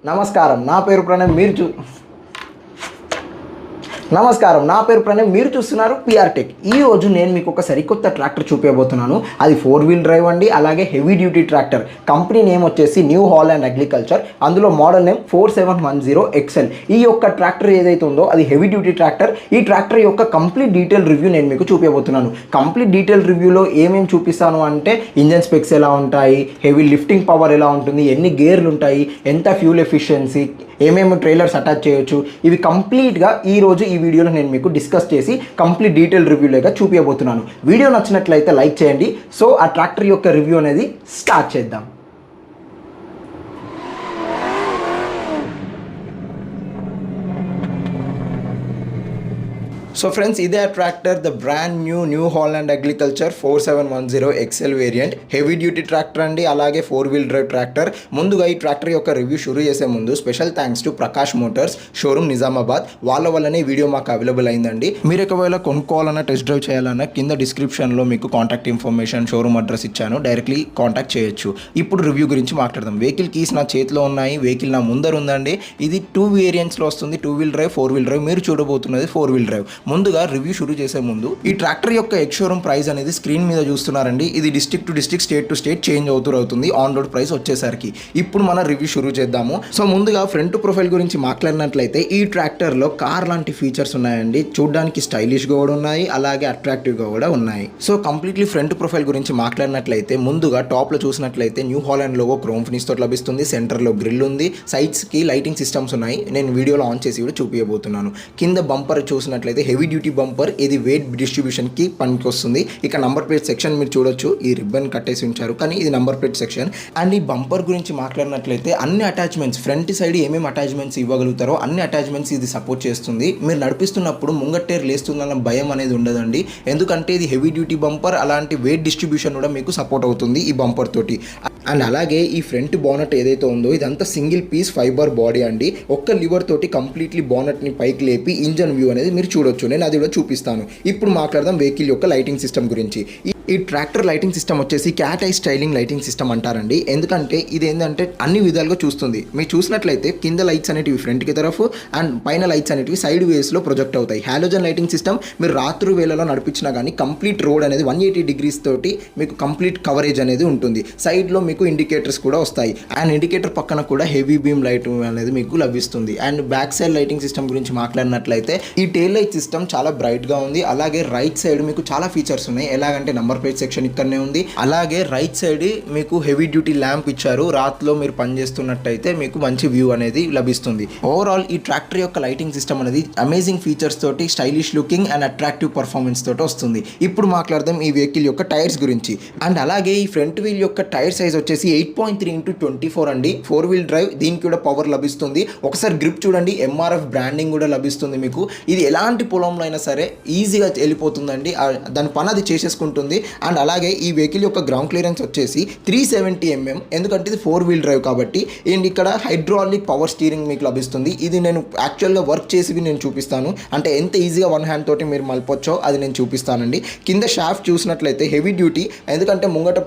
నమస్కారం నా పేరు ప్రణయ్ మీరు చూస్తున్నారు పిఆర్ టెక్. ఈ రోజు నేను మీకు ఒక సరికొత్త ట్రాక్టర్ చూపించబోతున్నాను. అది 4-wheel drive అండి, అలాగే heavy duty tractor. Company name వచ్చేసి న్యూ హాలండ్ అగ్రికల్చర్, అందులో మోడల్ నేమ్ 4710 ఎక్సెల్. ఈ యొక్క ట్రాక్టర్ ఏదైతే ఉందో అది హెవీ డ్యూటీ ట్రాక్టర్. ఈ ట్రాక్టర్ యొక్క కంప్లీట్ డీటెయిల్ రివ్యూ నేను మీకు చూపించబోతున్నాను. కంప్లీట్ డీటెయిల్ రివ్యూలో ఏమేమి చూపిస్తాను అంటే ఇంజన్ స్పెక్స్ ఎలా ఉంటాయి, హెవీ లిఫ్టింగ్ పవర్ ఎలా ఉంటుంది, ఎన్ని గేర్లు ఉంటాయి, ఎంత ఫ్యూల్ ఎఫిషియన్సీ, ఏమేమి ట్రైలర్స్ అటాచ్ చేయొచ్చు, ఇవి కంప్లీట్గా ఈరోజు ఈ వీడియోలో నేను మీకు డిస్కస్ చేసి కంప్లీట్ డీటెయిల్ రివ్యూలోగా చూపించబోతున్నాను. వీడియో నచ్చినట్లయితే లైక్ చేయండి. సో ఆ ట్రాక్టర్ యొక్క రివ్యూ అనేది స్టార్ట్ చేద్దాం. సో ఫ్రెండ్స్, ఇదే tractor, the brand new Holland agriculture 4710 Excel variant heavy duty tractor అండి, అలాగే 4-wheel drive ట్రాక్టర్. ముందుగా ఈ ట్రాక్టర్ యొక్క రివ్యూ షురూ చేసే ముందు special thanks to Prakash Motors showroom Nizamabad. వాళ్ళ వల్లనే వీడియో మాకు అవైలబుల్ అయిందండి. మీరు ఒకవేళ కొనుక్కోవాలన్నా, టెస్ట్ డ్రైవ్ చేయాలన్నా కింద డిస్క్రిప్షన్లో మీకు కాంటాక్ట్ ఇన్ఫర్మేషన్, షోరూమ్ అడ్రస్ ఇచ్చాను, డైరెక్ట్లీ కాంటాక్ట్ చేయొచ్చు. ఇప్పుడు రివ్యూ గురించి మాట్లాడదాం. వెహికల్ కీస్ నా చేతిలో ఉన్నాయి, వెహికల్ నా ముందర ఉందండి. ఇది 2 వేరియంట్స్లో వస్తుంది, 2-wheel drive, 4-wheel drive. మీరు చూడబోతున్నది 4-wheel drive. ముందుగా రివ్యూ షురూ చేసే ముందు ఈ ట్రాక్టర్ యొక్క ఎక్స్ షోరూమ్ ప్రైస్ అనేది స్క్రీన్ మీద చూస్తున్నారండి. ఇది district to district, state to state change అవుతుంది ఆన్ రోడ్ ప్రైస్ వచ్చేసరికి. ఇప్పుడు మన రివ్యూ షురూ చేద్దాము. సో ముందుగా ఫ్రంట్ ప్రొఫైల్ గురించి మాట్లాడినట్లయితే ఈ ట్రాక్టర్లో కార్ లాంటి ఫీచర్స్ ఉన్నాయండి. చూడడానికి స్టైలిష్గా కూడా ఉన్నాయి, అలాగే అట్రాక్టివ్గా కూడా ఉన్నాయి. సో కంప్లీట్లీ ఫ్రంట్ ప్రొఫైల్ గురించి మాట్లాడినట్లయితే ముందుగా టాప్లో చూసినట్లయితే New Holland logo chrome finish తోటి లభిస్తుంది. సెంటర్లో గ్రిల్ ఉంది, సైడ్స్కి లైటింగ్ సిస్టమ్స్ ఉన్నాయి. నేను వీడియోలో ఆన్ చేసి కూడా చూపించబోతున్నాను. కింద బంపర్ చూసినట్లయితే హెవీ డ్యూటీ బంపర్, ఇది వెయిట్ డిస్ట్రిబ్యూషన్కి పనికి వస్తుంది. ఇక నంబర్ ప్లేట్ సెక్షన్ మీరు చూడొచ్చు, ఈ రిబ్బన్ కట్టేసి ఉంచారు, కానీ ఇది నంబర్ ప్లేట్ సెక్షన్. అండ్ ఈ బంపర్ గురించి మాట్లాడినట్లయితే అన్ని అటాచ్మెంట్స్, ఫ్రంట్ సైడ్ ఏమేమి అటాచ్మెంట్స్ ఇవ్వగలుగుతారో అన్ని అటాచ్మెంట్స్ ఇది సపోర్ట్ చేస్తుంది. మీరు నడిపిస్తున్నప్పుడు ముంగట్టేరు లేస్తుందన్న భయం అనేది ఉండదండి, ఎందుకంటే ఇది హెవీ డ్యూటీ బంపర్, అలాంటి వెయిట్ డిస్ట్రిబ్యూషన్ కూడా మీకు సపోర్ట్ అవుతుంది ఈ బంపర్ తోటి. అండ్ అలాగే ఈ ఫ్రంట్ బానెట్ ఏదైతే ఉందో ఇదంతా సింగిల్ పీస్ ఫైబర్ బాడీ అండి. ఒక్క లివర్ తోటి కంప్లీట్లీ బానెట్ని పైకి లేపి ఇంజన్ వ్యూ అనేది మీరు చూడొచ్చు. నేను అది కూడా చూపిస్తాను. ఇప్పుడు మాట్లాడదాం వెహికల్ యొక్క లైటింగ్ సిస్టమ్ గురించి. ఈ ట్రాక్టర్ లైటింగ్ సిస్టమ్ వచ్చేసి cat I styling lighting system అంటారండి. ఎందుకంటే ఇది ఏంటంటే అన్ని విధాలుగా చూస్తుంది. మీరు చూసినట్లయితే కింద లైట్స్ అనేటివి ఫ్రంట్కి తరఫు అండ్ పైన లైట్స్ అనేటివి సైడ్ వేస్లో ప్రొజెక్ట్ అవుతాయి. హాలోజన్ లైటింగ్ సిస్టమ్ మీరు రాత్రి వేళలో నడిపించినా కానీ కంప్లీట్ రోడ్ అనేది 180 degrees తోటి మీకు కంప్లీట్ కవరేజ్ అనేది ఉంటుంది. సైడ్లో మీకు ఇండికేటర్స్ కూడా వస్తాయి. అండ్ ఇండికేటర్ పక్కన కూడా హెవీ బీమ్ లైట్ అనేది మీకు లభిస్తుంది. And back side lighting system గురించి మాట్లాడినట్లయితే ఈ టెయిల్ లైట్ సిస్టమ్ చాలా బ్రైట్గా ఉంది. అలాగే రైట్ సైడ్ మీకు చాలా ఫీచర్స్ ఉన్నాయి. ఎలాగంటే నంబర్ ప్లేట్ సెక్షన్ ఇక్కడనే ఉంది. అలాగే రైట్ సైడ్ మీకు హెవీ డ్యూటీ ల్యాంప్ ఇచ్చారు. రాత్రిలో మీరు పనిచేస్తున్నట్టయితే మీకు మంచి వ్యూ అనేది లభిస్తుంది. ఓవరాల్ ఈ ట్రాక్టర్ యొక్క లైటింగ్ సిస్టమ్ అనేది అమేజింగ్ ఫీచర్స్ తోటి, stylish looking and attractive performance తోటి వస్తుంది. ఇప్పుడు మాట్లాడదాం ఈ వెహికల్ యొక్క టైర్స్ గురించి. అండ్ అలాగే ఈ ఫ్రంట్ వీల్ యొక్క టైర్ సైజ్ వచ్చేసి 8.3x24 అండి. 4-wheel drive, దీనికి కూడా పవర్ లభిస్తుంది. ఒకసారి గ్రిప్ చూడండి, MRF బ్రాండింగ్ కూడా లభిస్తుంది మీకు. ఇది ఎలాంటి పొలంలో అయినా సరే ఈజీగా వెళ్ళిపోతుందండి, దాని పని అది చేసేసుకుంటుంది. అండ్ అలాగే ఈ వెహికల్ యొక్క గ్రౌండ్ క్లియరెన్స్ వచ్చేసి 370 mm, ఎందుకంటే ఇది 4-wheel drive కాబట్టి. అండ్ ఇక్కడ హైడ్రాలిక్ పవర్ స్టీరింగ్ మీకు లభిస్తుంది. ఇది నేను యాక్చువల్గా వర్క్ చేసి నేను చూపిస్తాను, అంటే ఎంత ఈజీగా వన్ హ్యాండ్ తోటి మీరు మలపొచ్చో అది నేను చూపిస్తానండి. కింద షాఫ్ట్ చూసినట్లయితే హెవీ డ్యూటీ, ఎందుకంటే ముంగట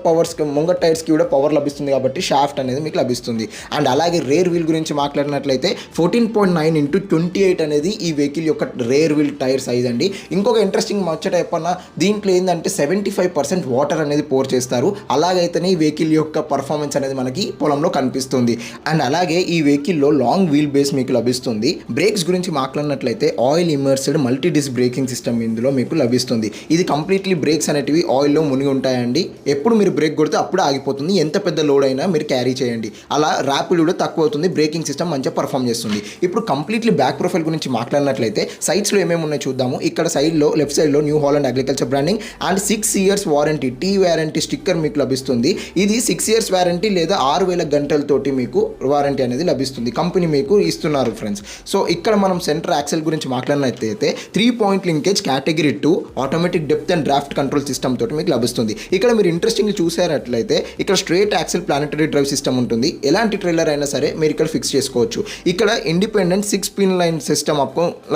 టైర్స్కి కూడా పవర్ లభిస్తుంది కాబట్టి షాఫ్ట్ అనేది మీకు లభిస్తుంది. అండ్ అలాగే రేర్ వీల్ గురించి మాట్లాడినట్లయితే 14.9x28 అనేది ఈ వెహికల్ యొక్క రేర్ వీల్ టైర్ సైజ్ అండి. ఇంకొక ఇంట్రెస్టింగ్ ముచ్చట చెప్పన్నా, దీంట్లో ఏంటంటే 75% వాటర్ అనేది పోర్ చేస్తారు. అలాగైతేనే ఈ వెహికల్ యొక్క పర్ఫార్మెన్స్ అనేది మనకి పొలంలో కనిపిస్తుంది. అండ్ అలాగే ఈ వెహికల్లో లాంగ్ వీల్ బేస్ మీకు లభిస్తుంది. బ్రేక్స్ గురించి మాట్లాడినట్లయితే oil immersed multi disc braking system ఇందులో మీకు లభిస్తుంది. ఇది కంప్లీట్లీ బ్రేక్స్ అనేటివి ఆయిల్లో మునిగి ఉంటాయండి. ఎప్పుడు మీరు బ్రేక్ కొడితే అప్పుడు ఆగిపోతుంది. ఎంత పెద్ద లోడ్ అయినా మీరు క్యారీ చేయండి. అలా ర్యాపిడ్ కూడా తక్కువ అవుతుంది. బ్రేకింగ్ సిస్టమ్ మంచిగా పర్ఫామ్ చేస్తుంది. ఇప్పుడు కంప్లీట్లీ బ్యాక్ ప్రొఫైల్ గురించి మాట్లాడినట్లయితే సైడ్స్లో ఏమేమి ఉన్నాయో చూద్దాము. ఇక్కడ సైడ్లో లెఫ్ట్ సైడ్లో New Holland agriculture branding and 6 years warranty, T warranty sticker మీకు లభిస్తుంది. ఇది 6 years వారంటీ లేదా 6000 గంటలతోటి మీకు వారంటీ అనేది లభిస్తుంది. కంపెనీ మీకు ఇస్తున్నారు ఫ్రెండ్స్. సో ఇక్కడ మనం సెంటర్ యాక్సెల్ గురించి మాట్లాడినట్లయితే 3-point linkage category 2 automatic depth and draft control system తోటి మీకు లభిస్తుంది. ఇక్కడ మీరు ఇంట్రెస్టింగ్ చూసారట్లయితే ఇక్కడ straight axle planetary drive system ఉంటుంది. ఎలాంటి ట్రైలర్ అయినా సరే మీరు ఇక్కడ ఫిక్స్ చేసుకోవచ్చు. ఇక్కడ ఇండిపెండెంట్ 6-pin లైన్ సిస్టమ్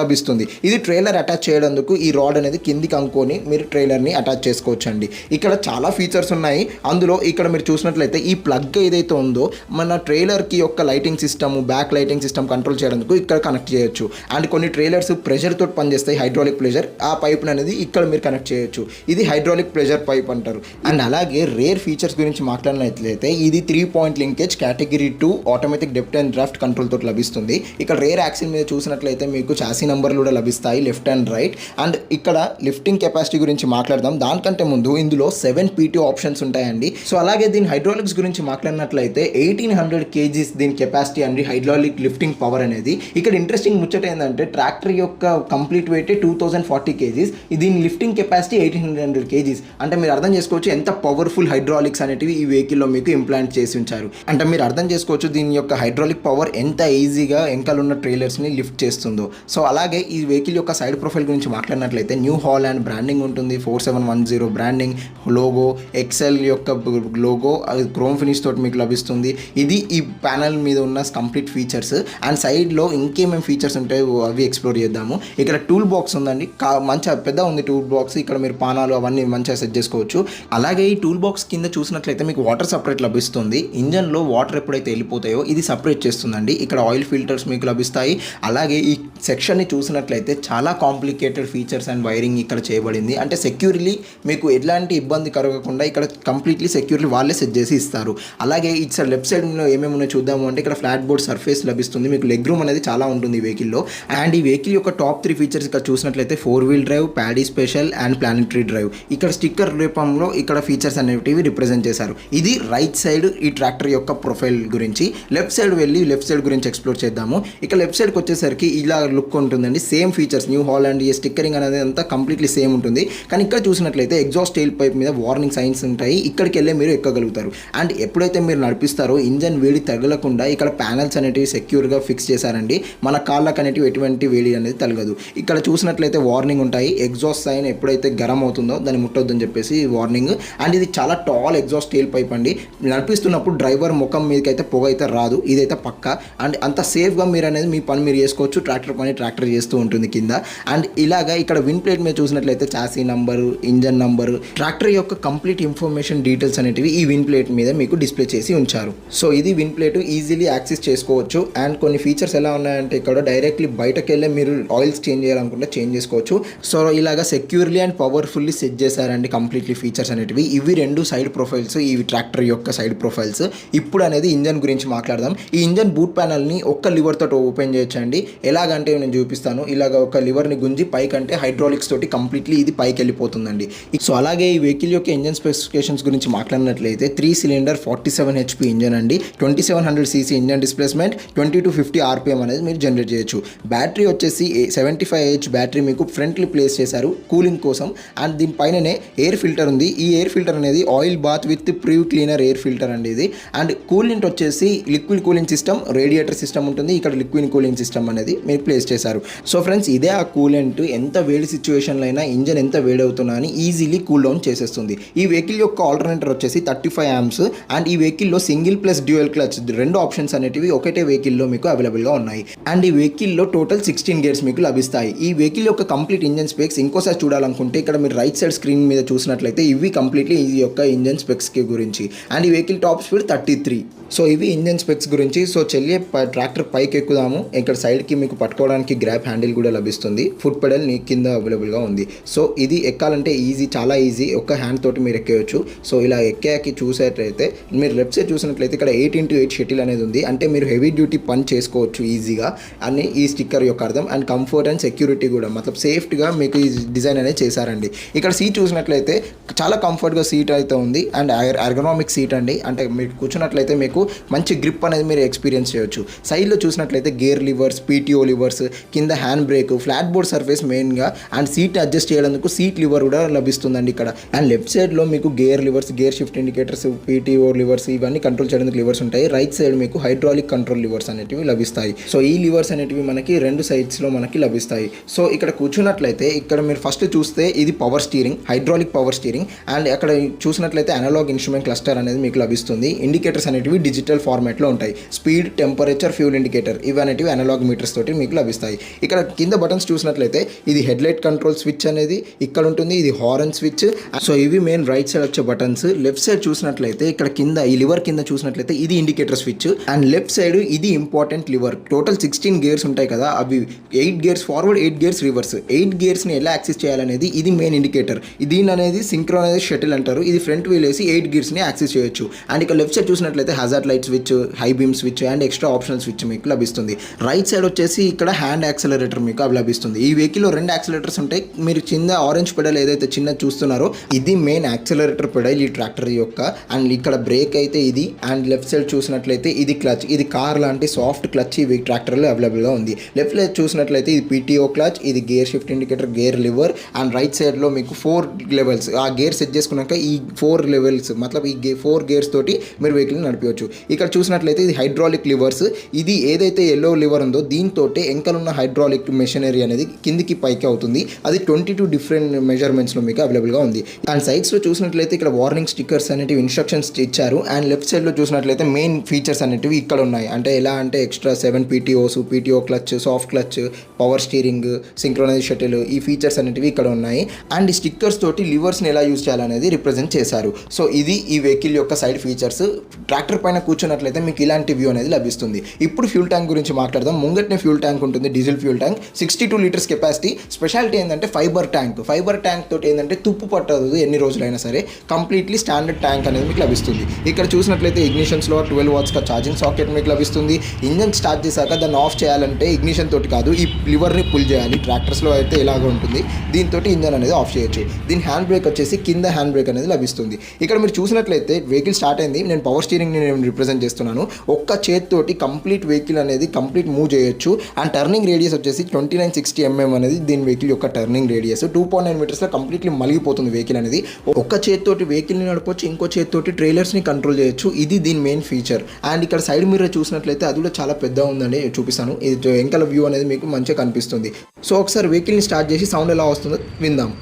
లభిస్తుంది. ఇది ట్రైలర్ అటాచ్ చేయడానికి ఈ రాడ్ అనేది కిందికి అనుకొని మీరు ట్రైలర్ని అటాచ్ చేసుకోవచ్చు అండి. ఇక్కడ చాలా ఫీచర్స్ ఉన్నాయి. అందులో ఇక్కడ మీరు చూసినట్లయితే ఈ ప్లగ్ ఏదైతే ఉందో మన ట్రైలర్కి యొక్క lighting system, back lighting system control చేయడానికి ఇక్కడ కనెక్ట్ చేయొచ్చు. అండ్ కొన్ని ట్రైలర్స్ ప్రెషర్ తోటి పనిచేస్తాయి, హైడ్రాలిక్ ప్రెషర్. ఆ పైప్ అనేది ఇక్కడ మీరు కనెక్ట్ చేయొచ్చు. ఇది హైడ్రాలిక్ ప్రెషర్ పైప్ అంటారు. అండ్ అలాగే రేర్ ఫీచర్స్ గురించి మాట్లాడినట్లయితే ఇది 3 point linkage category 2 automatic depth and draft control తోటి లభిస్తుంది. ఇక్కడ రేర్ యాక్సిల్ మీద చూసినట్లయితే మీకు చాసీ నంబర్లు కూడా లభిస్తాయి, లెఫ్ట్ అండ్ రైట్. అండ్ ఇక్కడ లిఫ్టింగ్ కెపాసిటీ గురించి మాట్లాడదాం. దానికంటే ముందు ఇందులో 7 PT ఆప్షన్స్ ఉంటాయండి. సో అలాగే దీని హైడ్రాలిక్స్ గురించి మాట్లాడినట్లయితే 1800 kgs దీని కెపాసిటీ అండి, హైడ్రాలిక్ లిఫ్టింగ్ పవర్ అనేది. ఇక్కడ ఇంట్రెస్టింగ్ ముచ్చట ఏంటంటే ట్రాక్టర్ యొక్క కంప్లీట్ వెయిట్ 2040 kgs, దీని లిఫ్టింగ్ కెపాసిటీ 1800 kgs. అంటే మీరు అర్థం చేసుకోవచ్చు ఎంత పవర్ఫుల్ హైడ్రాలిక్స్ అనేటివి ఈ వెహికల్లో మీకు ఇంప్లాంట్ చేసి ఉంచారు. అంటే మీరు అర్థం చేసుకోవచ్చు దీని యొక్క హైడ్రాలిక్ పవర్ ఎంత ఈజీగా వెనకాల ఉన్న ట్రైలర్స్ని లిఫ్ట్ చేస్తుందో. సో అలాగే ఈ వెహికల్ యొక్క సైడ్ ప్రొఫైల్ గురించి మాట్లాడినట్లయితే న్యూ హాలాండ్ బ్రాండింగ్ ఉంటుంది, 4710 బ్రాండింగ్, లోగో ఎక్సెల్ యొక్క లోగో, అది క్రోమ్ ఫినిష్ తోటి మీకు లభిస్తుంది. ఇది ఈ ప్యానల్ మీద ఉన్న కంప్లీట్ ఫీచర్స్. అండ్ సైడ్లో ఇంకేమేమి ఫీచర్స్ ఉంటాయో అవి ఎక్స్ప్లోర్ చేద్దాము. ఇక్కడ టూల్ బాక్స్ ఉందండి, మంచిగా పెద్ద ఉంది టూల్ బాక్స్. ఇక్కడ మీరు పానాలు అవన్నీ మంచిగా సెట్ చేసుకోవచ్చు. అలాగే ఈ టూల్ బాక్స్ కింద చూసినట్లయితే మీకు వాటర్ సపరేట్ లభిస్తుంది. ఇంజన్లో వాటర్ ఎప్పుడైతే వెళ్ళిపోతాయో ఇది సపరేట్ చేస్తుందండి. ఇక్కడ ఆయిల్ ఫిల్టర్స్ మీకు లభిస్తాయి. అలాగే ఈ సెక్షన్ని చూసినట్లయితే చాలా కాంప్లికేటెడ్ ఫీచర్స్ అండ్ వైరింగ్ ఇక్కడ చేయబడింది. అంటే సెక్యూర్లీ మీకు ఎలాంటి ఇబ్బంది కలగకుండా ఇక్కడ కంప్లీట్లీ సెక్యూర్లీ వాళ్ళే సెట్ చేసి ఇస్తారు. అలాగే ఇట్స్ లెఫ్ట్ సైడ్లో ఏమేమి ఉన్నాయో చూద్దాము. అంటే ఇక్కడ ఫ్లాట్ బోర్డ్ సర్ఫేస్ లభిస్తుంది, మీకు లెగ్ రూమ్ అనేది చాలా ఉంటుంది ఈ వెహికల్లో. అండ్ ఈ వెహికల్ యొక్క టాప్ 3 ఫీచర్స్ ఇక్కడ చూసినట్లయితే 4-wheel drive, paddy special and planetary drive. ఇక్కడ స్టిక్కర్ రూపంలో ఇక్కడ ఫీచర్స్ అనేటివి రిప్రజెంట్ చేశారు. ఇది రైట్ సైడ్ ఈ ట్రాక్టర్ యొక్క ప్రొఫైల్ గురించి. లెఫ్ట్ సైడ్ వెళ్ళి లెఫ్ట్ సైడ్ గురించి ఎక్స్ప్లోర్ చేద్దాము. ఇక లెఫ్ట్ సైడ్కి వచ్చేసరికి ఇలా లుక్ ఉంటుందండి, సేమ్ ఫీచర్స్ న్యూ హాలాండ్, ఈ స్టిక్కరింగ్ అనేది అంతా కంప్లీట్లీ సేమ్ ఉంటుంది. కానీ ఇక్కడ చూసినట్లయితే ఎగ్జాస్ట్ టెయిల్ పైప్ మీద వార్నింగ్ సైన్స్ ఉంటాయి, ఇక్కడికి వెళ్ళే మీరు ఎక్కగలుగుతారు. అండ్ ఎప్పుడైతే మీరు నడిపిస్తారో ఇంజన్ వేడి తగలకుండా ఇక్కడ ప్యానల్స్ అనేటివి సెక్యూర్గా ఫిక్స్ చేశారండి. మన కాళ్ళకు అనేటివి ఎటువంటి వేడి అనేది తగలదు. ఇక్కడ చూసినట్లయితే వార్నింగ్ ఉంటాయి, ఎగ్జాస్ట్ సైన్ ఎప్పుడైతే గరం అవుతుందో దాన్ని ముట్టొద్దని చెప్పేసి వార్నింగ్. అండ్ ఇది చాలా టాల్ ఎగ్జాస్ట్ టెయిల్ పైప్ అండి, నడిపిస్తున్నప్పుడు డ్రైవర్ ముఖం మీదకి అయితే పొగ అయితే రాదు, ఇదైతే పక్క. అండ్ అంత సేఫ్గా మీరు అనేది మీ పని మీరు చేసుకోవచ్చు, ట్రాక్టర్ పని ట్రాక్టర్ చేస్తూ ఉంటుంది కింద. అండ్ ఇలాగా ఇక్కడ విన్ ప్లేట్ మీద చూసినట్లయితే chassis number, engine number, tractor యొక్క కంప్లీట్ ఇన్ఫర్మేషన్ డీటెయిల్స్ అనేటివి ఈ విన్ ప్లేట్ మీద మీకు డిస్ప్లే చేసి ఉంచారు. సో ఇది విన్ ప్లేట్, ఈజీలీ యాక్సెస్ చేసుకోవచ్చు. అండ్ కొన్ని ఫీచర్స్ ఎలా ఉన్నాయంటే ఇక్కడ డైరెక్ట్లీ బయటకు వెళ్ళి మీరు ఆయిల్స్ చేంజ్ చేయాలనుకుంటే చేంజ్ చేసుకోవచ్చు. సో ఇలాగా సెక్యూర్లీ అండ్ పవర్ఫుల్లీ సెట్ చేశారండి కంప్లీట్లీ ఫీచర్స్ అనేటివి. ఇవి 2 సైడ్ ప్రొఫైల్స్, ఈ ట్రాక్టర్ యొక్క సైడ్ ప్రొఫైల్స్. ఇప్పుడు అనేది ఇంజన్ గురించి మాట్లాడదాం. ఈ ఇంజన్ బూట్ ప్యానల్ని ఒక్క లివర్ తోటి ఓపెన్ చేయొచ్చండి. ఎలాగంటే నేను చూపిస్తాను. ఇలాగ ఒక లివర్ని గుంజి పైకి అంటే హైడ్రాలిక్స్ తోటి కంప్లీట్లీ ఇది పైకి వెళ్ళిపోతుందండి. సో అలాగే ఈ వెహికల్ యొక్క ఇంజన్ స్పెసిఫికేషన్స్ గురించి మాట్లాడినట్లయితే 3 సిలిండర్ 47 HP ఇంజన్ అండి, 2700 cc engine displacement, 20 to 50 RPM అనేది మీరు జనరేట్ చేయొచ్చు. బ్యాటరీ వచ్చేసి 75Ah బ్యాటరీ మీకు ఫ్రంట్లీ ప్లేస్ చేశారు కూలింగ్ కోసం. అండ్ దీనిపైననే ఎయిర్ ఫిల్టర్ ఉంది. ఈ ఎయిర్ ఫిల్టర్ అనేది oil bath with pre cleaner air filter అండి ఇది. అండ్ కూలింగ్ వచ్చేసి liquid cooling system, radiator system ఉంటుంది. ఇక్కడ లిక్విడ్ కూలింగ్ సిస్టమ్ అనేది మీరు ప్లేస్ చేశారు. సో ఫ్రెండ్స్ ఇదే ఆ కూలెంట్ ఎంత వేడి సిచ్యువేషన్లో అయినా ఇంజన్ ఎంత వేడవుతున్నా అని ఈజీలీ కూల్ డౌన్ చేసేస్తుంది. ఈ వెహికల్ యొక్క ఆల్టర్నేటర్ వచ్చేసి 35 amps. అండ్ ఈ వెహికల్లో single plus dual clutch 2 options అనేటివి ఒకటే వెహికల్లో మీకు అవైలబుల్గా ఉన్నాయి. అండ్ ఈ వెహికల్లో టోటల్ 16 గేర్స్ మీకు లభిస్తాయి. ఈ వెహికల్ యొక్క కంప్లీట్ ఇంజన్ స్పెక్స్ ఇంకోసారి చూడాలనుకుంటే ఇక్కడ మీరు రైట్ సైడ్ స్క్రీన్ మీద చూసినట్లయితే ఇవి కంప్లీట్లీ ఈ యొక్క ఇంజన్ స్పెక్స్కి గురించి. అండ్ ఈ వెహికల్ టాప్ స్పీడ్ 33. సో ఇవి ఇంజన్ స్పెక్స్ గురించి. సో చెల్లి ట్రాక్టర్ పైకి ఎక్కుదాము. ఇక్కడ సైడ్కి మీకు పట్టుకోవడానికి గ్రాప్ హ్యాండిల్ కూడా లభిస్తుంది, ఫుట్ పెడల్ నీ కింద అవైలబుల్గా ఉంది. సో ఇది ఎక్కాలంటే ఈజీ, చాలా ఈజీ, ఒక్క హ్యాండ్ తోటి మీరు ఎక్కేయచ్చు. సో ఇలా ఎక్కాకి చూసేటైతే మీరు లెఫ్ట్ సైడ్ చూసినట్లయితే ఇక్కడ 8x8 షటిల్ అనేది ఉంది. అంటే మీరు హెవీ డ్యూటీ పని చేసుకోవచ్చు ఈజీగా అని ఈ స్టిక్కర్ యొక్క అర్థం. అండ్ కంఫర్ట్ అండ్ సెక్యూరిటీ కూడా మతలబ్ సేఫ్టీగా మీకు ఈ డిజైన్ అనేది చేశారండి. ఇక్కడ సీట్ చూసినట్లయితే చాలా కంఫర్ట్గా సీట్ అయితే ఉంది. అండ్ ఎర్గనామిక్ సీట్ అండి, అంటే మీరు కూర్చున్నట్లయితే మీకు మంచి గ్రిప్ అనేది మీరు ఎక్స్పీరియన్స్ చేయొచ్చు. సైడ్లో చూసినట్లయితే గేర్ లివర్స్, PTO లివర్స్, కింద hand brake, flat board surface మెయిన్గా. అండ్ సీట్ అడ్జస్ట్ చేయడానికి సీట్ లివర్ కూడా లభిస్తుందండి ఇక్కడ. అండ్ లెఫ్ట్ సైడ్లో మీకు gear levers, gear shift indicators, PTO levers ఇవన్నీ కంట్రోల్ చేయడానికి లివర్స్ ఉంటాయి. రైట్ సైడ్ మీకు హైడ్రాలిక్ కంట్రోల్ లివర్స్ అనేటివి లభిస్తాయి. సో ఈ లివర్స్ అనేటివి మనకి 2 సైడ్స్లో మనకి లభిస్తాయి. సో ఇక్కడ కూర్చున్నట్లయితే ఇక్కడ మీరు ఫస్ట్ చూస్తే ఇది power steering, hydraulic power steering. And అక్కడ చూసినట్లయితే అనలాగ్ ఇన్స్ట్రుమెంట్ క్లస్టర్ అనేది మీకు లభిస్తుంది. ఇండికేటర్స్ అనేటివి డిజిటల్ ఫార్మాట్లో ఉంటాయి. స్పీడ్, టెంపరేచర్, ఫ్యూల్ ఇండికేటర్ ఇవి అనేటివి అనలాగ్ మీటర్స్ తోటి మీకు లభిస్తాయి. ఇక్కడ కింద బటన్స్ చూసినట్లయితే ఇది హెడ్లైట్ కంట్రోల్ స్విచ్ అనేది ఇక్కడ ఉంటుంది, ఇది హారన్ స్విచ్, స్విచ్. సో ఇవి మెయిన్ రైట్ సైడ్ వచ్చే బటన్స్. లెఫ్ట్ సైడ్ చూసినట్లయితే ఇక్కడ కింద ఈ లివర్ కింద చూసినట్లయితే ఇది indicator switch, and left side ఇది ఇంపార్టెంట్ లివర్. టోటల్ 16 గేర్స్ ఉంటాయి కదా, అవి 8 గేర్స్ ఫార్వర్డ్, 8 గేర్స్ రివర్స్. 8 గేర్స్ని ఎలా యాక్సెస్ చేయాలనేది ఇది మెయిన్ ఇండికేటర్. దీని అనేది సింక్రోనైజ్ షటిల్ అంటారు. ఇది ఫ్రంట్ వీల్ వేసి 8 గేర్స్ని యాక్సెస్ చేయొచ్చు. అండ్ ఇక్కడ లెఫ్ట్ సైడ్ చూసినట్లయితే hazard light switch, high beam switch and extra optional switch మీకు లభిస్తుంది. రైట్ సైడ్ వచ్చేసి ఇక్కడ హ్యాండ్ యాక్సలరేటర్ మీకు అవి లభిస్తుంది. ఈ వెహికల్లో 2 యాక్సలరేటర్స్ ఉంటాయి. మీరు కింద ఆరెంజ్ పెడల్ ఏదైతే చిన్న చూస్తున్నారో ఇది మెయిన్ యాక్సలరేటర్ పెడల్ ఈ ట్రాక్టర్ యొక్క. అండ్ ఇక్కడ బ్రేక్ అయితే ఇది, అండ్ లెఫ్ట్ సైడ్ చూసినట్లయితే ఇది క్లచ్. ఇది కార్ లాంటి సాఫ్ట్ క్లచ్ ఈ ట్రాక్టర్లో అవైలబుల్గా ఉంది. లెఫ్ట్ సైడ్ చూసినట్లయితే ఇది పీటీఓ క్లచ్, ఇది gear shift indicator, gear lever. And right సైడ్లో మీకు 4 లెవెల్స్. ఆ గేర్ సెట్ చేసుకున్నాక ఈ 4 లెవెల్స్ మతలబ్ ఈ 4 గేర్స్ తోటి మీరు వెహికల్ని నడిపవచ్చు. ఇక్కడ చూసినట్లయితే ఇది హైడ్రాలిక్ లివర్స్. ఇది ఏదైతే ఎల్లో లివర్ ఉందో దీంతో వెంకలున్న హైడ్రాలిక్ మెషినరీ అనేది కిందికి పైకి అవుతుంది. అది 22 డిఫరెంట్ మెజర్మెంట్స్లో మీకు అవైలబుల్గా ఉంది. అండ్ సైడ్స్లో చూసినట్లయితే ఇక్కడ వార్నింగ్ స్టిక్కర్స్ అనేటివి ఇన్స్ట్రక్షన్స్ ఇచ్చారు. అండ్ లెఫ్ట్ సైడ్లో చూసినట్లయితే మెయిన్ ఫీచర్స్ అనేటివి ఇక్కడ ఉన్నాయి. అంటే ఎలా అంటే extra 7 PTOs, PTO clutch, soft clutch, power steering, synchronise shuttle, ఈ ఫీచర్స్ అనేటివి ఇక్కడ ఉన్నాయి. అండ్ ఈ స్టిక్కర్స్ తోటి లివర్స్ని ఎలా యూజ్ చేయాలనేది రిప్రజెంట్ చేశారు. సో ఇది ఈ వెహికల్ యొక్క సైడ్ ఫీచర్స్. ట్రాక్టర్ పైన కూర్చున్నట్లయితే మీకు ఇలాంటి వ్యూ అనేది లభిస్తుంది. ఇప్పుడు ఫ్యూల్ ట్యాంక్ గురించి మాట్లాడదాం. ముంగట్నే ఫ్యూల్ ట్యాంక్ ఉంటుంది, diesel fuel tank, 62 litres capacity. Speciality ఏంటంటే ఫైబర్ ట్యాంక్. ఫైబర్ ట్యాంక్ తోటి ఏంటంటే తుప్పు పట్టదు ఎన్ని రోజులైనా సరే. కంప్లీట్లీ స్టాండర్డ్ ట్యాంక్ అనేది మీకు లభిస్తుంది. ఇక్కడ చూసినట్లయితే ఇగ్నిషన్స్లో 12 వాట్స్గా ఛార్జింగ్ సాకెట్ మీకు లభిస్తుంది. ఇంజన్ స్టార్ట్ చేశాక దాన్ని ఆఫ్ చేయాలంటే ఇగ్నిషన్ తోటి కాదు, ఈ లివర్ని పుల్ చేయాలి. ట్రాక్టర్స్లో అయితే ఇలాగ ఉంటుంది. దీంతో ఇంజన్ అనేది ఆఫ్ చేయొచ్చు. దీని హ్యాండ్ బ్రేక్ వచ్చేసి కింద హ్యాండ్ బ్రేక్ అనేది లభిస్తుంది. ఇక్కడ మీరు చూసినట్లయితే వెహికల్ స్టార్ట్ అయింది. నేను పవర్ స్టీరింగ్ని నేను రిప్రజెంట్ చేస్తున్నాను. ఒక్క చేతితోటి కంప్లీట్ వెహికల్ అనేది కంప్లీట్ మూవ్ చేయొచ్చు. అండ్ టర్నింగ్ రేడియస్ వచ్చేసి 2960 mm అనేది దీని వెహికల్ యొక్క టర్నింగ్ రేడియస్. 2.9 మీటర్స్లో కంప్లీట్లీ మలిగిపోతుంది వెహికల్ అనేది. ఒక్క చేతితోటి వెహికల్ని నడపవచ్చు, ఇంకో చేతితోటి ట్రైలర్స్ని కంట్రోల్ చేయొచ్చు. ఇది దీని మెయిన్ ఫీచర్. అండ్ ఇక్కడ సైడ్ మిర్రర్ చూసినట్లయితే అది కూడా చాలా పెద్దగా ఉందని చూపిస్తాను. ఇది వెంకల వ్యూ అనేది మీకు మంచిగా కనిపిస్తుంది. సో ఒకసారి వెహికల్ని స్టార్ట్ చేసి సౌండ్ ఎలా వస్తుందో విందాం.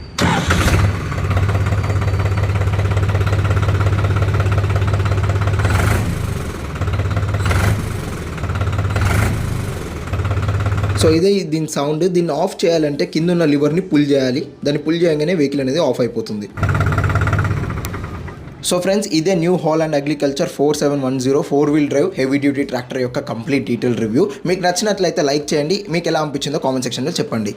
సో ఇదే దీని సౌండ్. దీన్ని ఆఫ్ చేయాలంటే కింద ఉన్న లివర్ని పుల్ చేయాలి. దాన్ని పుల్ చేయగానే వెహికల్ అనేది ఆఫ్ అయిపోతుంది. సో ఫ్రెండ్స్, ఇదే New Holland agriculture 4710 4-wheel drive heavy duty tractor యొక్క కంప్లీట్ డీటెయిల్ రివ్యూ. మీకు నచ్చినట్లయితే లైక్ చేయండి. మీకు ఎలా అనిపించిందో కామెంట్ సెక్షన్లో చెప్పండి.